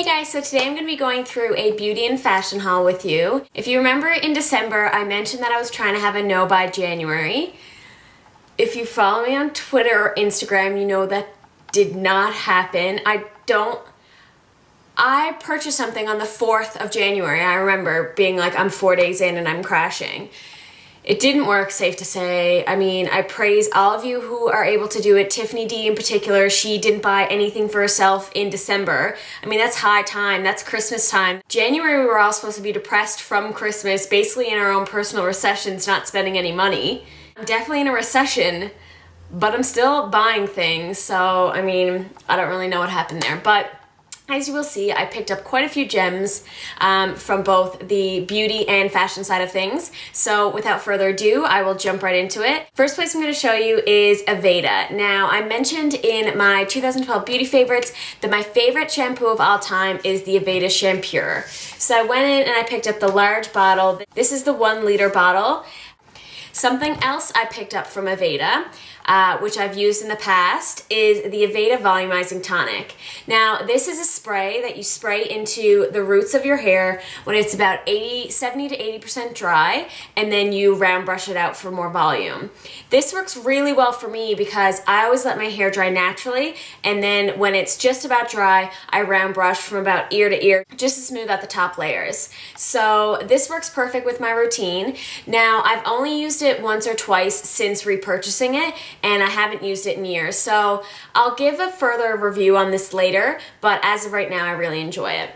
Hey guys, so today I'm going to be going through a beauty and fashion haul with you. If you remember in December, I mentioned that I was trying to have a no by January. If you follow me on Twitter or Instagram, you know that did not happen. I purchased something on the 4th of January. I remember being like, I'm 4 days in and I'm crashing. It didn't work, safe to say. I mean, I praise all of you who are able to do it. Tiffany D in particular, she didn't buy anything for herself in December. I mean, that's high time, that's Christmas time. January, we were all supposed to be depressed from Christmas, basically in our own personal recessions, not spending any money. I'm definitely in a recession, but I'm still buying things. So, I mean, I don't really know what happened there, but as you will see, I picked up quite a few gems from both the beauty and fashion side of things. So without further ado, I will jump right into it. First place I'm going to show you is Aveda. Now, I mentioned in my 2012 beauty favorites that my favorite shampoo of all time is the Aveda Shampure. So I went in and I picked up the large bottle. This is the 1 liter bottle. Something else I picked up from Aveda, which I've used in the past, is the Aveda Volumizing Tonic. Now, this is a spray that you spray into the roots of your hair when it's about 70 to 80% dry, and then you round brush it out for more volume. This works really well for me because I always let my hair dry naturally, and then when it's just about dry, I round brush from about ear to ear just to smooth out the top layers. So this works perfect with my routine. Now, I've only used it once or twice since repurchasing it, and I haven't used it in years. So I'll give a further review on this later, but as of right now, I really enjoy it.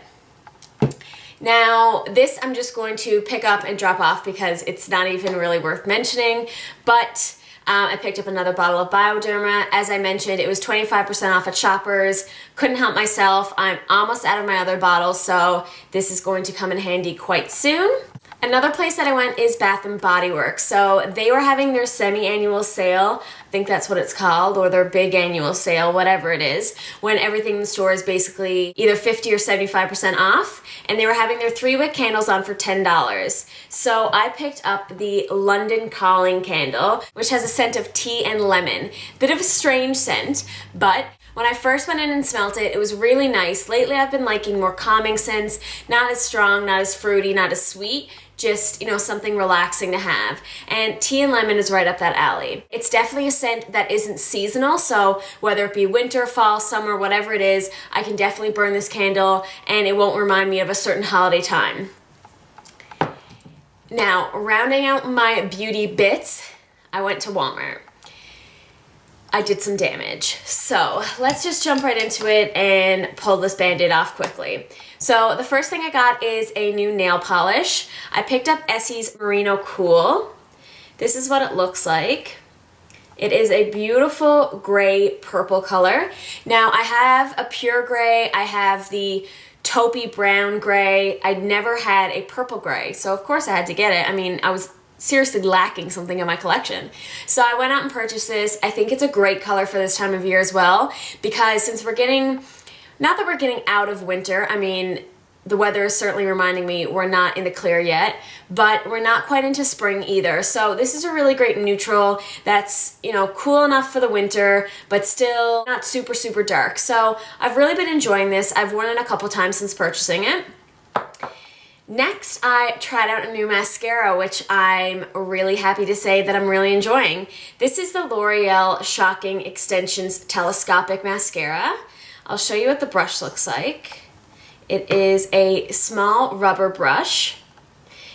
Now, this I'm just going to pick up and drop off because it's not even really worth mentioning, but I picked up another bottle of Bioderma. As I mentioned, it was 25% off at Shoppers. Couldn't help myself. I'm almost out of my other bottles, so this is going to come in handy quite soon. Another place that I went is Bath & Body Works. So they were having their semi-annual sale, I think that's what it's called, or their big annual sale, whatever it is, when everything in the store is basically either 50 or 75% off, and they were having their 3-wick candles on for $10. So I picked up the London Calling candle, which has a scent of tea and lemon. Bit of a strange scent, but when I first went in and smelt it, it was really nice. Lately, I've been liking more calming scents, not as strong, not as fruity, not as sweet, just, you know, something relaxing to have. And tea and lemon is right up that alley. It's definitely a scent that isn't seasonal, so whether it be winter, fall, summer, whatever it is, I can definitely burn this candle and it won't remind me of a certain holiday time. Now, rounding out my beauty bits, I went to Walmart. I did some damage. So let's just jump right into it and pull this Band-Aid off quickly. So the first thing I got is a new nail polish. I picked up Essie's Merino Cool. This is what it looks like. It is a beautiful gray purple color. Now I have a pure gray, I have the taupey brown gray. I'd never had a purple gray, so of course I had to get it. I mean, I was seriously lacking something in my collection. So I went out and purchased this. I think it's a great color for this time of year as well, because since we're getting, not that we're getting out of winter, I mean, the weather is certainly reminding me we're not in the clear yet, but we're not quite into spring either. So this is a really great neutral that's, you know, cool enough for the winter, but still not super, super dark. So I've really been enjoying this. I've worn it a couple times since purchasing it. Next, I tried out a new mascara, which I'm really happy to say that I'm really enjoying. This is the L'Oreal Shocking Extensions Telescopic Mascara. I'll show you what the brush looks like. It is a small rubber brush,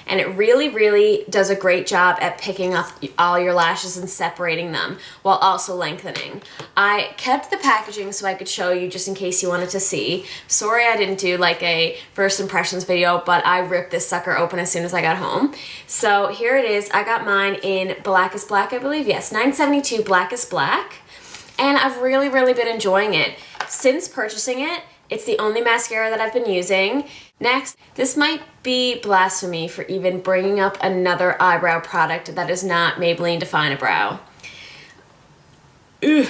and it really, really does a great job at picking up all your lashes and separating them while also lengthening. I kept the packaging so I could show you just in case you wanted to see. Sorry I didn't do like a first impressions video, but I ripped this sucker open as soon as I got home. So here it is. I got mine in Blackest Black, I believe. Yes, 972 Blackest Black. And I've really, really been enjoying it. Since purchasing it, it's the only mascara that I've been using. Next, this might be blasphemy for even bringing up another eyebrow product that is not Maybelline Define a Brow. Ugh.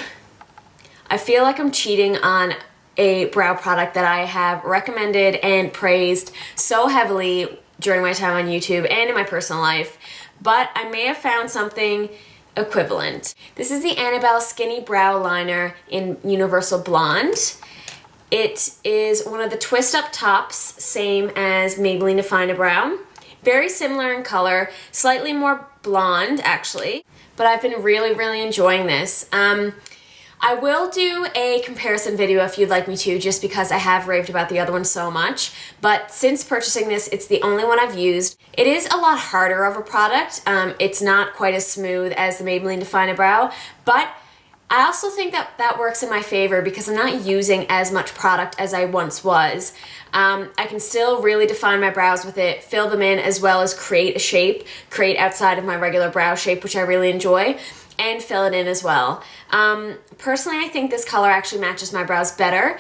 I feel like I'm cheating on a brow product that I have recommended and praised so heavily during my time on YouTube and in my personal life, but I may have found something equivalent. This is the Annabelle Skinny Brow Liner in Universal Blonde. It is one of the twist up tops, same as Maybelline Define a Brow. Very similar in color, slightly more blonde actually, but I've been really enjoying this. I will do a comparison video if you'd like me to, just because I have raved about the other one so much. But since purchasing this, it's the only one I've used. It is a lot harder of a product. It's not quite as smooth as the Maybelline Define a Brow, but I also think that that works in my favor because I'm not using as much product as I once was. I can still really define my brows with it, fill them in, as well as create a shape, create outside of my regular brow shape, which I really enjoy, and fill it in as well. Personally, I think this color actually matches my brows better.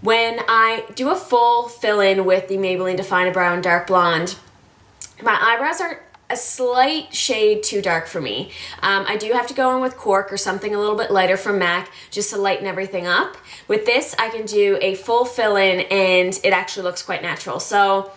When I do a full fill-in with the Maybelline Define a Brow in Dark Blonde, my eyebrows are a slight shade too dark for me. I do have to go in with Cork or something a little bit lighter from MAC just to lighten everything up. With this, I can do a full fill-in and it actually looks quite natural. So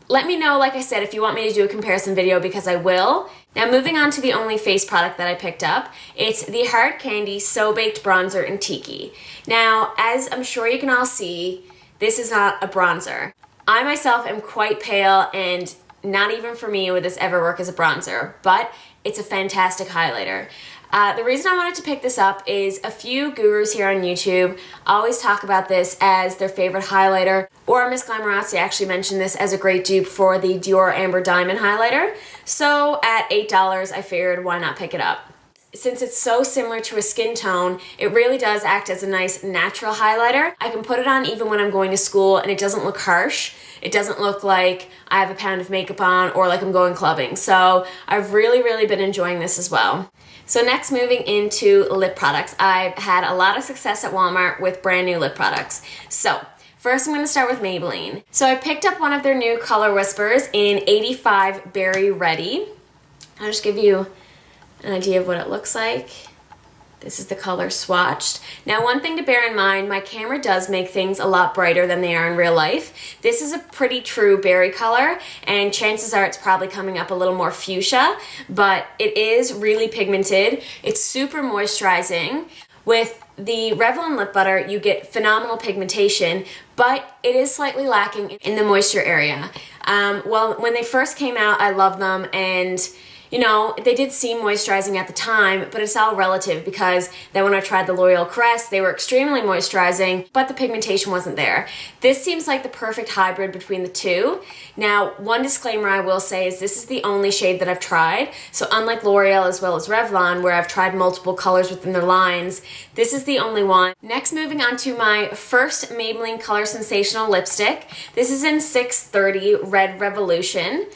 let me know, like I said, if you want me to do a comparison video, because I will. Now moving on to the only face product that I picked up, it's the Hard Candy So Baked Bronzer in Tiki. Now, as I'm sure you can all see, this is not a bronzer. I myself am quite pale, and not even for me would this ever work as a bronzer, but it's a fantastic highlighter. The reason I wanted to pick this up is a few gurus here on YouTube always talk about this as their favorite highlighter, or Miss Glamorazzi actually mentioned this as a great dupe for the Dior Amber Diamond highlighter. So at $8, I figured why not pick it up. Since it's so similar to a skin tone, it really does act as a nice natural highlighter. I can put it on even when I'm going to school and it doesn't look harsh. It doesn't look like I have a pound of makeup on or like I'm going clubbing. So I've really been enjoying this as well. So next, moving into lip products. I've had a lot of success at Walmart with brand new lip products. So first I'm going to start with Maybelline. So I picked up one of their new Color Whispers in 85 Berry Ready. I'll just give you an idea of what it looks like. This is the color swatched. Now, one thing to bear in mind, my camera does make things a lot brighter than they are in real life. This is a pretty true berry color, and chances are it's probably coming up a little more fuchsia, but it is really pigmented. It's super moisturizing. With the Revlon lip butter, you get phenomenal pigmentation, but it is slightly lacking in the moisture area. Well, when they first came out, I loved them, and you know, they did seem moisturizing at the time, but it's all relative, because then when I tried the L'Oreal Caress, they were extremely moisturizing, but the pigmentation wasn't there. This seems like the perfect hybrid between the two. Now, one disclaimer I will say is this is the only shade that I've tried. So unlike L'Oreal as well as Revlon, where I've tried multiple colors within their lines, this is the only one. Next, moving on to my first Maybelline Color Sensational lipstick. This is in 630 Red Revolution.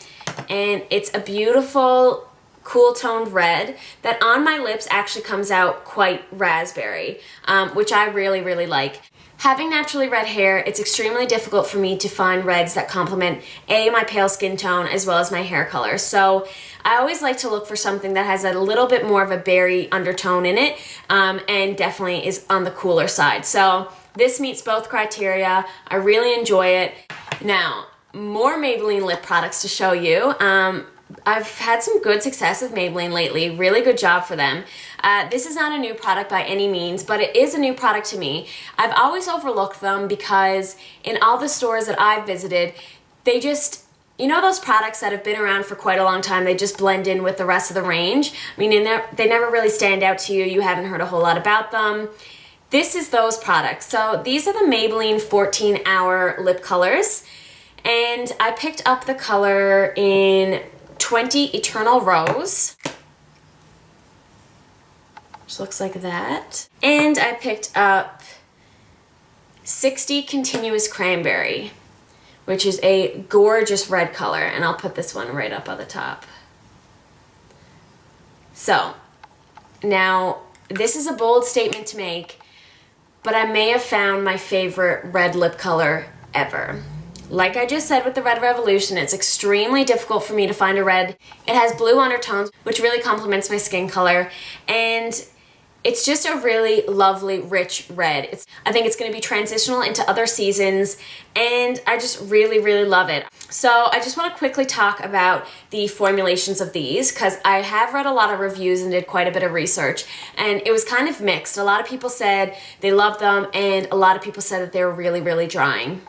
And it's a beautiful, cool toned red that on my lips actually comes out quite raspberry, which I really like. Having naturally red hair, it's extremely difficult for me to find reds that complement my pale skin tone as well as my hair color. So I always like to look for something that has a little bit more of a berry undertone in it, and definitely is on the cooler side. So this meets both criteria. I really enjoy it. Now, more Maybelline lip products to show you. I've had some good success with Maybelline lately. Really good job for them. This is not a new product by any means, but it is a new product to me. I've always overlooked them because in all the stores that I've visited, they just, you know, those products that have been around for quite a long time, they just blend in with the rest of the range. I mean, they never really stand out to you. You haven't heard a whole lot about them. This is those products. So these are the Maybelline 14-hour lip colors. And I picked up the color in 20 Eternal Rose, which looks like that. And I picked up 60 Continuous Cranberry, which is a gorgeous red color. And I'll put this one right up on the top. So, now this is a bold statement to make, but I may have found my favorite red lip color ever. Like I just said with the Red Revolution, it's extremely difficult for me to find a red. It has blue undertones, which really complements my skin color, and It's just a really lovely, rich red. I think it's going to be transitional into other seasons, and I just really, really love it. So I just want to quickly talk about the formulations of these, because I have read a lot of reviews and did quite a bit of research, and it was kind of mixed. A lot of people said they loved them, and a lot of people said that they were really, really drying.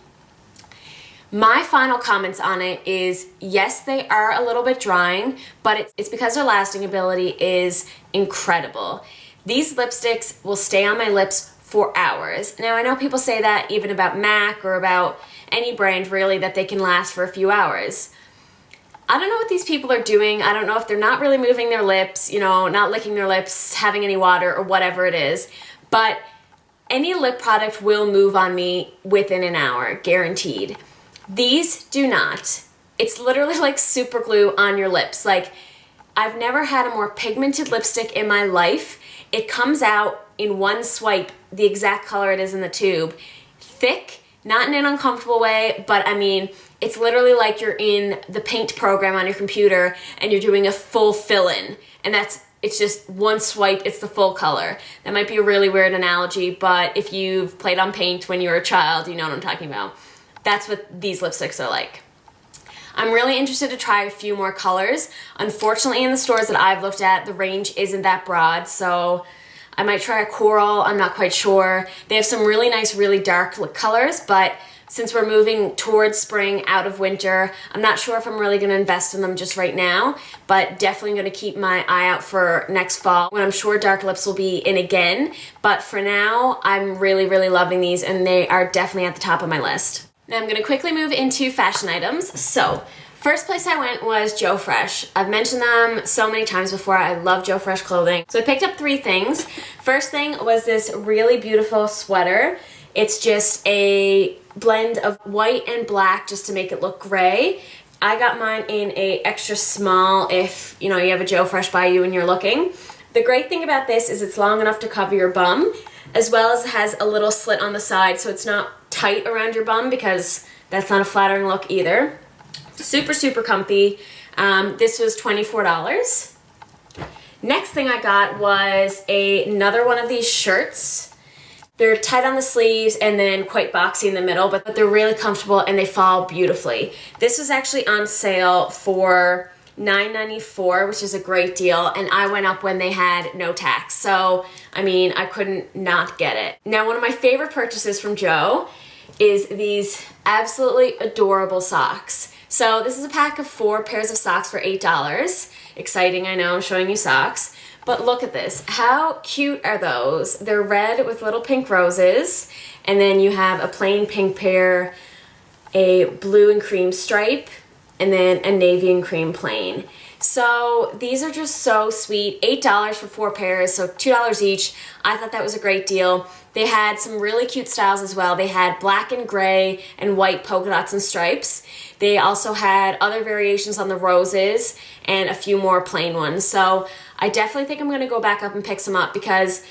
My final comments on it is, yes, they are a little bit drying, but it's because their lasting ability is incredible. These lipsticks will stay on my lips for hours. Now, I know people say that even about MAC or about any brand really, that they can last for a few hours. I don't know what these people are doing. I don't know if they're not really moving their lips, you know, not licking their lips, having any water or whatever it is, but any lip product will move on me within an hour, guaranteed. These do not. It's literally like super glue on your lips. Like, I've never had a more pigmented lipstick in my life. It comes out in one swipe, the exact color it is in the tube. Thick, not in an uncomfortable way, but I mean, it's literally like you're in the paint program on your computer and you're doing a full fill-in. And it's just one swipe, it's the full color. That might be a really weird analogy, but if you've played on paint when you were a child, you know what I'm talking about. That's what these lipsticks are like. I'm really interested to try a few more colors. Unfortunately, in the stores that I've looked at, the range isn't that broad, so I might try a coral, I'm not quite sure. They have some really nice, really dark colors, but since we're moving towards spring, out of winter, I'm not sure if I'm really gonna invest in them just right now, but definitely gonna keep my eye out for next fall when I'm sure dark lips will be in again. But for now, I'm really, really loving these, and they are definitely at the top of my list. Now I'm going to quickly move into fashion items. So, first place I went was Joe Fresh. I've mentioned them so many times before. I love Joe Fresh clothing. So I picked up 3 things. First thing was this really beautiful sweater. It's just a blend of white and black just to make it look gray. I got mine in a extra small if, you know, you have a Joe Fresh by you and you're looking. The great thing about this is it's long enough to cover your bum, as well as it has a little slit on the side so it's not tight around your bum, because that's not a flattering look either. Super, super comfy. This was $24. Next thing I got was another one of these shirts. They're tight on the sleeves and then quite boxy in the middle, but they're really comfortable and they fall beautifully. This was actually on sale for $9.94, which is a great deal, and I went up when they had no tax, so I mean, I couldn't not get it. Now, one of my favorite purchases from Joe is these absolutely adorable socks. So this is a pack of 4 pairs of socks for $8. Exciting, I know, I'm showing you socks, but look at this. How cute are those? They're red with little pink roses, and then you have a plain pink pair, a blue and cream stripe, and then a navy and cream plain. So these are just so sweet. $8 for 4 pairs, so $2 each. I thought that was a great deal. They had some really cute styles as well. They had black and gray and white polka dots and stripes. They also had other variations on the roses and a few more plain ones. So I definitely think I'm gonna go back up and pick some up because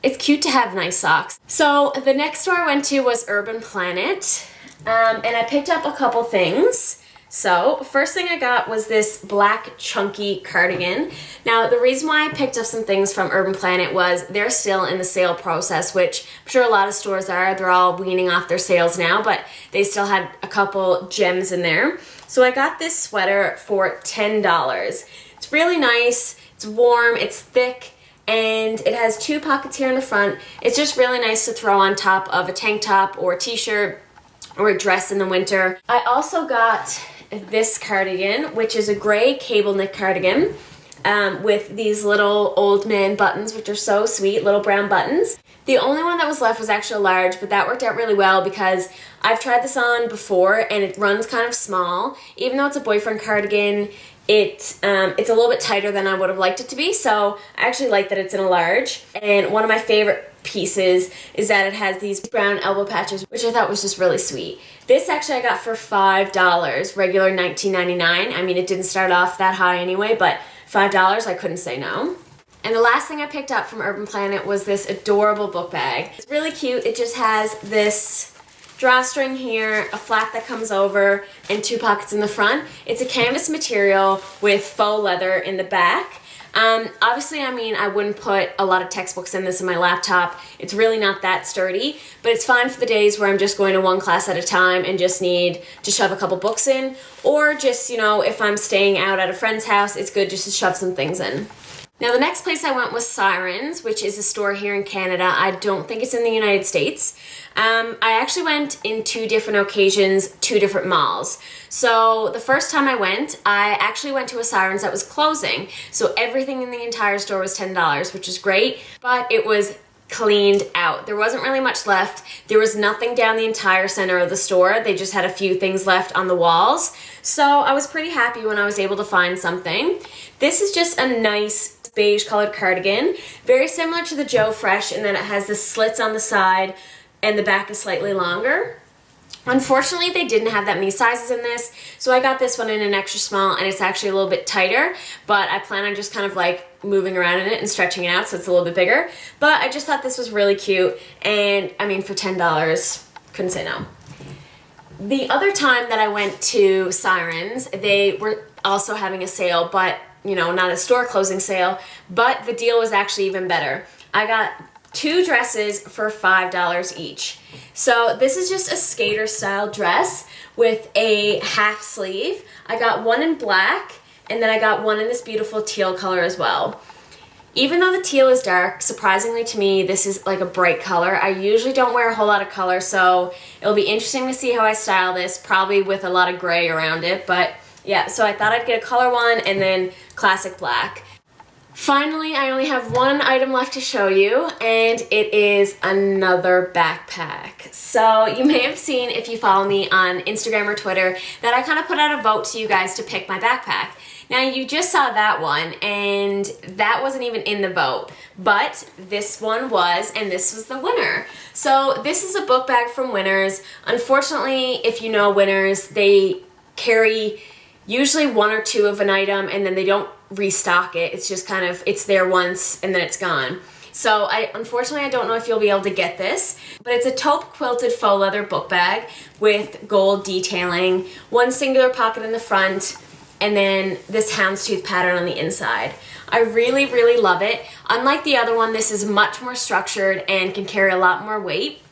it's cute to have nice socks. So the next store I went to was Urban Planet, and I picked up a couple things. So, first thing I got was this black chunky cardigan. Now, the reason why I picked up some things from Urban Planet was they're still in the sale process, which I'm sure a lot of stores are. They're all weaning off their sales now, but they still had a couple gems in there. So I got this sweater for $10. It's really nice, it's warm, it's thick, and it has 2 pockets here in the front. It's just really nice to throw on top of a tank top or a t-shirt or a dress in the winter. I also got this cardigan, which is a gray cable knit cardigan with these little old man buttons, which are so sweet, little brown buttons. The only one that was left was actually a large, but that worked out really well because I've tried this on before and it runs kind of small. Even though it's a boyfriend cardigan, it's a little bit tighter than I would have liked it to be, so I actually like that it's in a large. And one of my favorite pieces is that it has these brown elbow patches, which I thought was just really sweet. This actually I got for $5, regular $19.99. I mean, it didn't start off that high anyway, but $5, I couldn't say no. And the last thing I picked up from Urban Planet was this adorable book bag. It's really cute. It just has this drawstring here, a flap that comes over, and 2 pockets in the front. It's a canvas material with faux leather in the back. Obviously, I mean, I wouldn't put a lot of textbooks in this in my laptop. It's really not that sturdy, but it's fine for the days where I'm just going to one class at a time and just need to shove a couple books in, or just, you know, if I'm staying out at a friend's house, it's good just to shove some things in. Now, the next place I went was Sirens, which is a store here in Canada. I don't think it's in the United States. I actually went in 2 different occasions, 2 different malls. So the first time I actually went to a Sirens that was closing. So everything in the entire store was $10, which is great, but it was cleaned out. There wasn't really much left. There was nothing down the entire center of the store. They just had a few things left on the walls. So I was pretty happy when I was able to find something. This is just a nice beige colored cardigan, very similar to the Joe Fresh in that it has the slits on the side and the back is slightly longer. Unfortunately, they didn't have that many sizes in this, so I got this one in an extra small, and it's actually a little bit tighter, but I plan on just kind of like moving around in it and stretching it out so it's a little bit bigger. But I just thought this was really cute, and I mean, for $10, couldn't say no. The other time that I went to Sirens, they were also having a sale, but you know, not a store closing sale, but the deal was actually even better. I got 2 dresses for $5 each. So this is just a skater style dress with a half sleeve. I got one in black, and then I got one in this beautiful teal color as well. Even though the teal is dark, surprisingly to me, this is like a bright color. I usually don't wear a whole lot of color, so it'll be interesting to see how I style this, probably with a lot of gray around it, but yeah, so I thought I'd get a color one and then classic black. Finally, I only have one item left to show you, and it is another backpack. So you may have seen, if you follow me on Instagram or Twitter, that I kind of put out a vote to you guys to pick my backpack. Now, you just saw that one, and that wasn't even in the vote, but this one was, and this was the winner. So this is a book bag from Winners. Unfortunately, if you know Winners, they carry usually 1 or 2 of an item, and then they don't restock it. It's just kind of, it's there once and then it's gone. So unfortunately, I don't know if you'll be able to get this, but it's a taupe quilted faux leather book bag with gold detailing, 1 singular pocket in the front, and then this houndstooth pattern on the inside. I really, really love it. Unlike the other one, this is much more structured and can carry a lot more weight.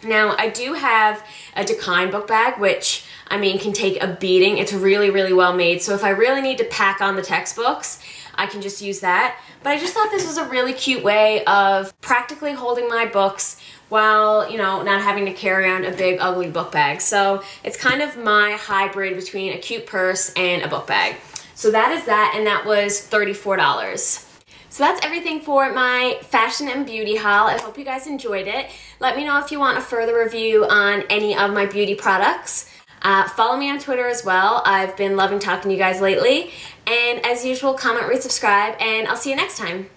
Now, I do have a Decline book bag, which, I mean, can take a beating. It's really, really well made. So if I really need to pack on the textbooks, I can just use that. But I just thought this was a really cute way of practically holding my books while, you know, not having to carry around a big, ugly book bag. So it's kind of my hybrid between a cute purse and a book bag. So that is that, and that was $34. So that's everything for my fashion and beauty haul. I hope you guys enjoyed it. Let me know if you want a further review on any of my beauty products. Follow me on Twitter as well. I've been loving talking to you guys lately. And as usual, comment, rate, subscribe, and I'll see you next time.